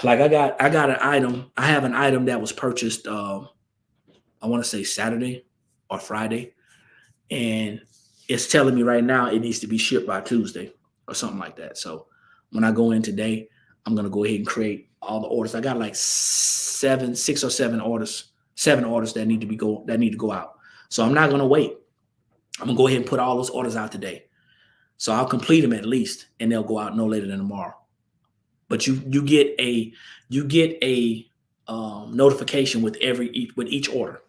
Like I got an item. I have an item that was purchased. I want to say Saturday or Friday, and it's telling me right now it needs to be shipped by Tuesday or something like that. So when I go in today, I'm gonna go ahead and create all the orders. I got like 7 orders that need to go out. So I'm not gonna wait. I'm gonna go ahead and put all those orders out today. So I'll complete them at least, and they'll go out no later than tomorrow. But you get a notification with each order.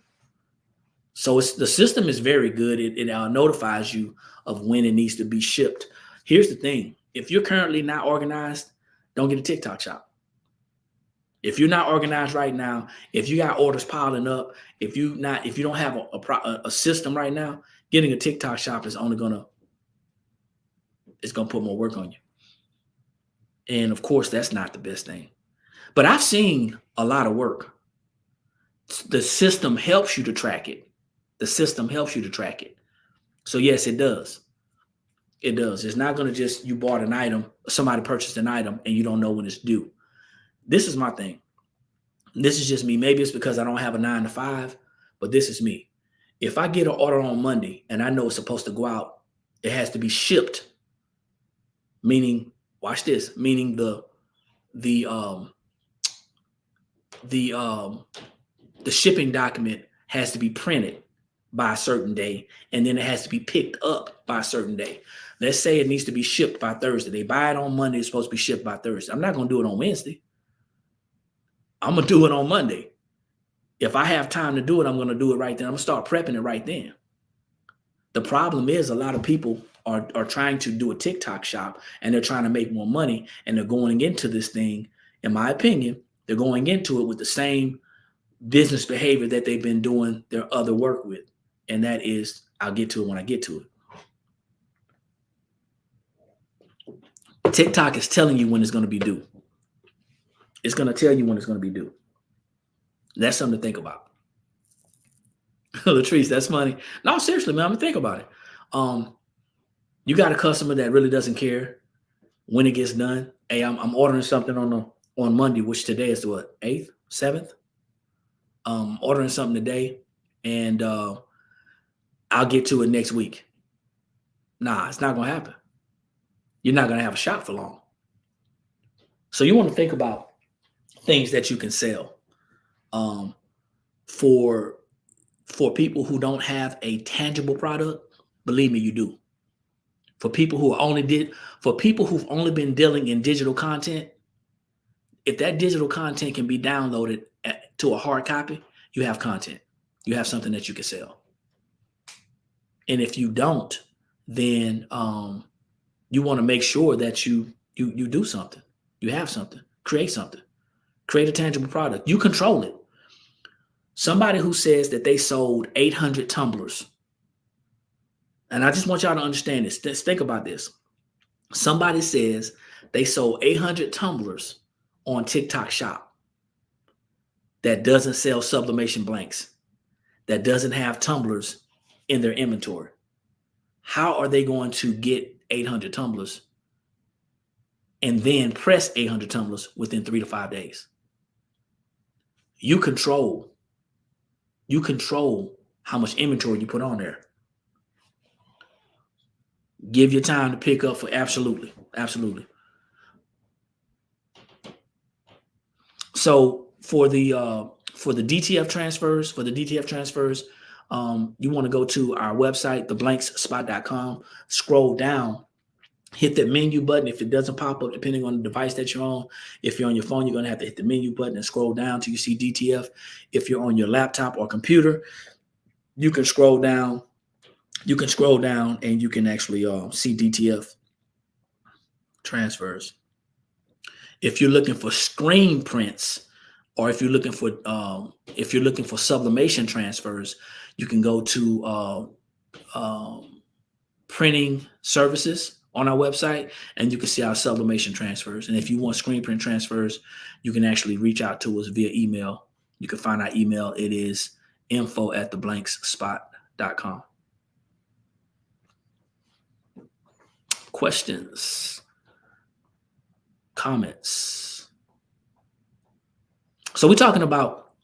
So the system is very good. It notifies you of when it needs to be shipped. Here's the thing: if you're currently not organized, don't get a TikTok shop. If you're not organized right now, if you got orders piling up, if you don't have a system right now, getting a TikTok shop is only gonna put more work on you. And of course, that's not the best thing. But I've seen a lot of work. The system helps you to track it. So yes, it does. It does. It's not going to just, you bought an item, somebody purchased an item, and you don't know when it's due. This is my thing. This is just me. Maybe it's because I don't have a 9 to 5, but this is me. If I get an order on Monday and I know it's supposed to go out, it has to be shipped. Meaning, watch this, meaning the shipping document has to be printed by a certain day, and then it has to be picked up by a certain day. Let's say it needs to be shipped by Thursday. They buy it on Monday, it's supposed to be shipped by Thursday. I'm not going to do it on Wednesday. I'm going to do it on Monday. If I have time to do it, I'm going to do it right then. I'm going to start prepping it right then. The problem is a lot of people are trying to do a TikTok shop, and they're trying to make more money, and they're going into this thing, in my opinion, they're going into it with the same business behavior that they've been doing their other work with. And that is, I'll get to it when I get to it. TikTok is telling you when it's going to be due. It's going to tell you when it's going to be due. That's something to think about. Latrice, that's money. No, seriously, man, I'm going to think about it. You got a customer that really doesn't care when it gets done. Hey, I'm ordering something on Monday, which today is what, 8th, 7th? Ordering something today, and I'll get to it next week. Nah, it's not going to happen. You're not going to have a shop for long. So you want to think about things that you can sell. For people who don't have a tangible product, believe me, you do. For people who've only been dealing in digital content, if that digital content can be downloaded to a hard copy, you have content. You have something that you can sell. And if you don't, then you want to make sure that you do something. You have something. Create something. Create a tangible product. You control it. Somebody who says that they sold 800 tumblers. And I just want y'all to understand this. Let's think about this. Somebody says they sold 800 tumblers on TikTok Shop that doesn't sell sublimation blanks, that doesn't have tumblers in their inventory. How are they going to get 800 tumblers and then press 800 tumblers within 3 to 5 days? You control how much inventory you put on there. Give your time to pick up for absolutely. So for for the DTF transfers, you want to go to our website, theblankspot.com, scroll down, hit that menu button. If it doesn't pop up, depending on the device that you're on, if you're on your phone, you're going to have to hit the menu button and scroll down till you see DTF. If you're on your laptop or computer, you can scroll down. You can scroll down and you can actually see DTF transfers. If you're looking for screen prints, or if you're looking for sublimation transfers, you can go to printing services on our website, and you can see our sublimation transfers. And if you want screen print transfers, you can actually reach out to us via email. You can find our email. It is info@theblankspot.com. Questions, comments. So we're talking about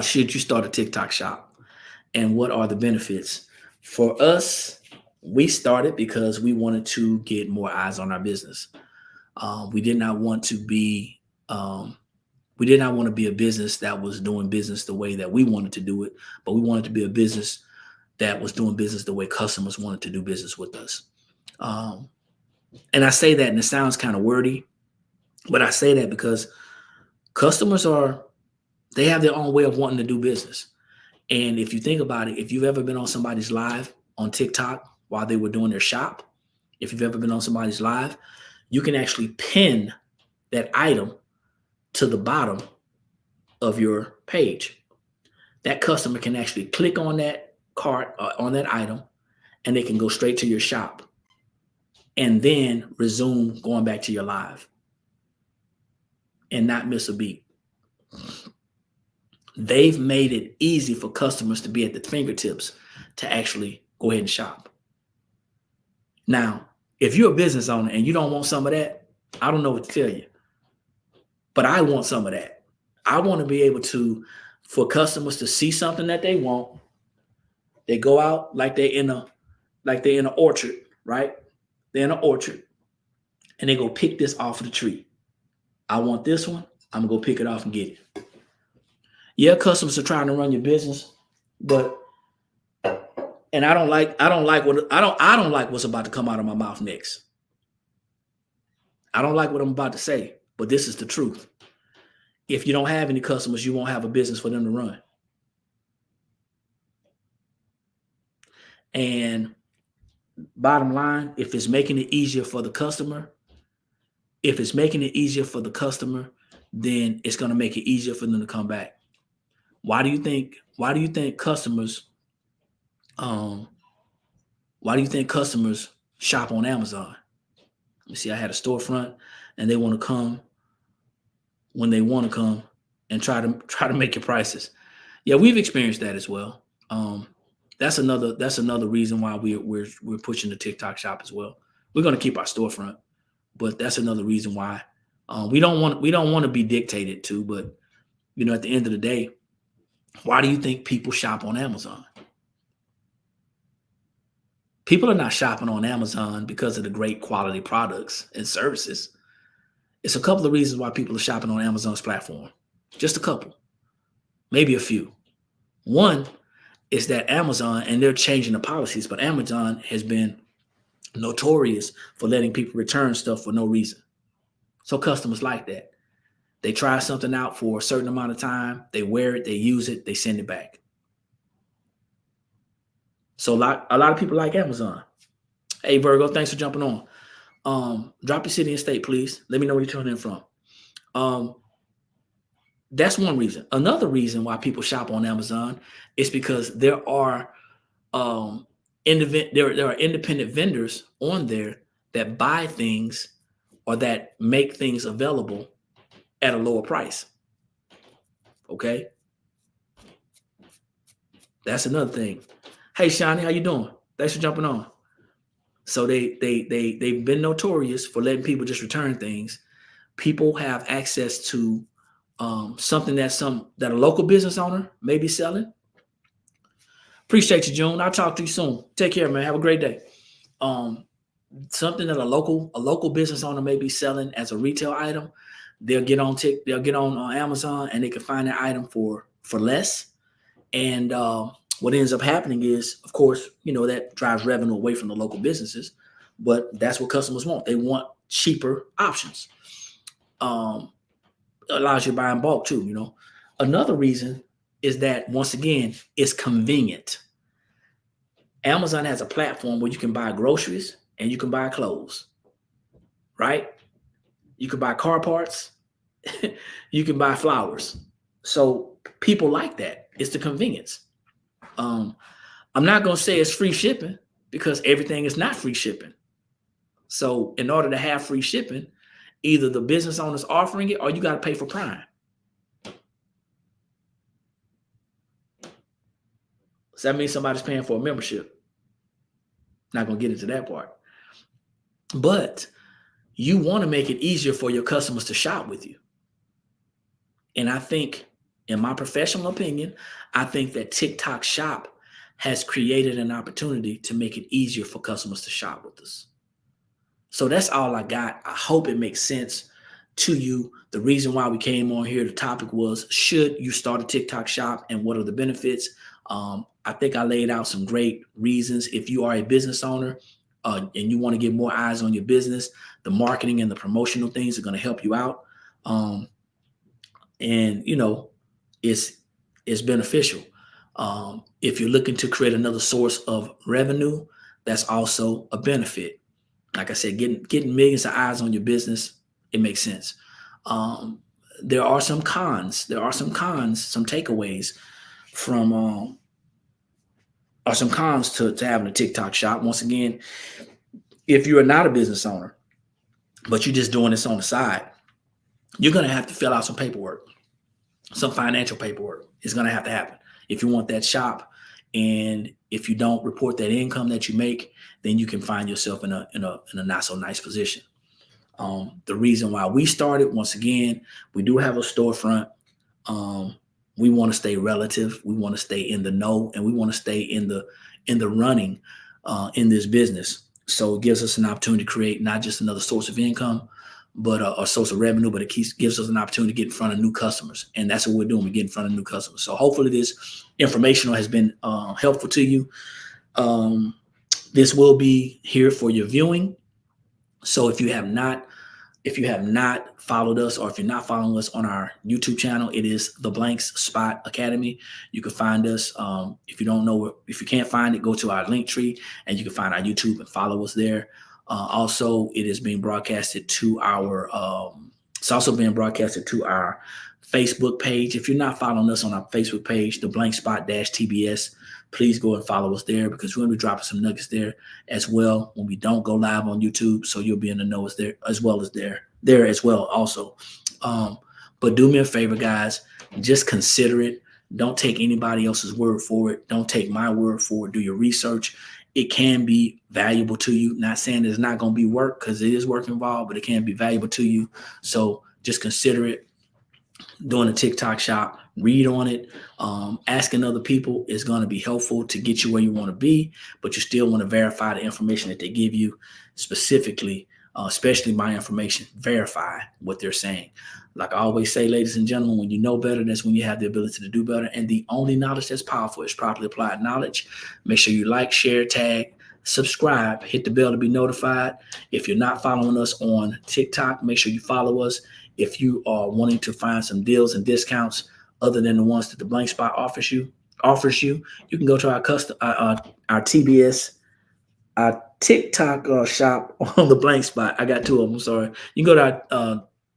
should you start a TikTok shop and what are the benefits? For us, we started because we wanted to get more eyes on our business. We did not want to be a business that was doing business the way that we wanted to do it, but we wanted to be a business that was doing business the way customers wanted to do business with us. And I say that, and it sounds kind of wordy, but I say that because customers they have their own way of wanting to do business. And if you think about it, if you've ever been on somebody's live on TikTok while they were doing their shop, if you've ever been on somebody's live, you can actually pin that item to the bottom of your page. That customer can actually click on that cart or on that item, and they can go straight to your shop and then resume going back to your live and not miss a beat. They've made it easy for customers to be at the fingertips to actually go ahead and shop. Now, if you're a business owner and you don't want some of that, I don't know what to tell you. But I want some of that. I want to be able for customers to see something that they want. They go out like they're in an orchard, right? They're in an orchard and they go pick this off of the tree. I want this one. I'm gonna go pick it off and get it. Yeah, customers are trying to run your business, but I don't like what's about to come out of my mouth next. I don't like what I'm about to say, but this is the truth. If you don't have any customers, you won't have a business for them to run. And bottom line, if it's making it easier for the customer, then it's going to make it easier for them to come back. Why do you think customers shop on Amazon? You see, I had a storefront and they want to come when they want to come and try to make your prices. Yeah, we've experienced that as well. That's another reason why we're pushing the TikTok shop as well. We're going to keep our storefront, but that's another reason why we don't want to be dictated to. But at the end of the day, why do you think people shop on Amazon? People are not shopping on Amazon because of the great quality products and services. It's a couple of reasons why people are shopping on Amazon's platform. Just a couple, maybe a few. One is that Amazon, and they're changing the policies, but Amazon has been notorious for letting people return stuff for no reason. So customers like that. They try something out for a certain amount of time, they wear it, they use it, they send it back. So a lot of people like Amazon. Hey, Virgo, thanks for jumping on. Drop your city and state, please. Let me know where you're tuning in from. That's one reason. Another reason why people shop on Amazon is because there are independent vendors on there that buy things or that make things available at a lower price. Okay, that's another thing. Hey, Shani, how you doing? Thanks for jumping on. So they've been notorious for letting people just return things. People have access to something that a local business owner may be selling. Appreciate you, June. I'll talk to you soon. Take care, man. Have a great day. Something that a local business owner may be selling as a retail item they'll get on Amazon and they can find that item for less. And what ends up happening is, of course, that drives revenue away from the local businesses, but that's what customers want. They want cheaper options. Allows you to buy in bulk too. Another reason is that, once again, it's convenient. Amazon has a platform where you can buy groceries and you can buy clothes, right? You can buy car parts, you can buy flowers. So people like that. It's the convenience. I'm not going to say it's free shipping, because everything is not free shipping. So in order to have free shipping, either the business owner's offering it or you got to pay for Prime. So that means somebody's paying for a membership. Not going to get into that part. But you want to make it easier for your customers to shop with you. And I think, in my professional opinion, I think that TikTok Shop has created an opportunity to make it easier for customers to shop with us. So that's all I got. I hope it makes sense to you. The reason why we came on here, the topic was, should you start a TikTok shop and what are the benefits? I think I laid out some great reasons. If you are a business owner and you want to get more eyes on your business, the marketing and the promotional things are going to help you out. And it's beneficial. If you're looking to create another source of revenue, that's also a benefit. Like I said, getting millions of eyes on your business, it makes sense. There are some cons. Some takeaways from some cons to having a TikTok shop. Once again, if you are not a business owner, but you're just doing this on the side, you're going to have to fill out some paperwork, some financial paperwork. It's going to have to happen if you want that shop. And if you don't report that income that you make, then you can find yourself in a not so nice position. The reason why we started, once again, we do have a storefront. We want to stay relative. We want to stay in the know, and we want to stay in the running in this business. So it gives us an opportunity to create not just another source of income, but a source of revenue, but it gives us an opportunity to get in front of new customers. And that's what we're doing. We get in front of new customers. So hopefully this informational has been helpful to you. This will be here for your viewing. So if you have not followed us, or if you're not following us on our YouTube channel, it is The Blank Spot Academy. You can find us. If you can't find it, go to our link tree and you can find our YouTube and follow us there. Also, it is being broadcasted to our Facebook page. If you're not following us on our Facebook page, The Blank Spot -TBS, please go and follow us there, because we're going to be dropping some nuggets there as well when we don't go live on YouTube. So you'll be in the know as well also. But do me a favor, guys, just consider it. Don't take anybody else's word for it. Don't take my word for it. Do your research. It can be valuable to you. Not saying it's not going to be work, because it is work involved, but it can be valuable to you. So just consider it. Doing a TikTok shop, read on it. Asking other people is going to be helpful to get you where you want to be, but you still want to verify the information that they give you, specifically, especially my information. Verify what they're saying. Like I always say, ladies and gentlemen, when you know better, that's when you have the ability to do better. And the only knowledge that's powerful is properly applied knowledge. Make sure you like, share, tag, subscribe, hit the bell to be notified. If you're not following us on TikTok, make sure you follow us. If you are wanting to find some deals and discounts other than the ones that the Blank Spot offers you, you can go to our TBS, our TikTok shop on the Blank Spot. I got two of them. Sorry. You can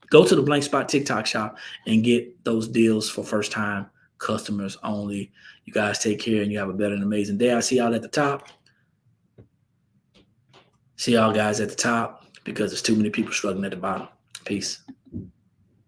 go to the Blank Spot TikTok shop and get those deals for first time customers only. You guys take care and you have a better and amazing day. I see y'all at the top. See y'all guys at the top, because there's too many people struggling at the bottom. Peace.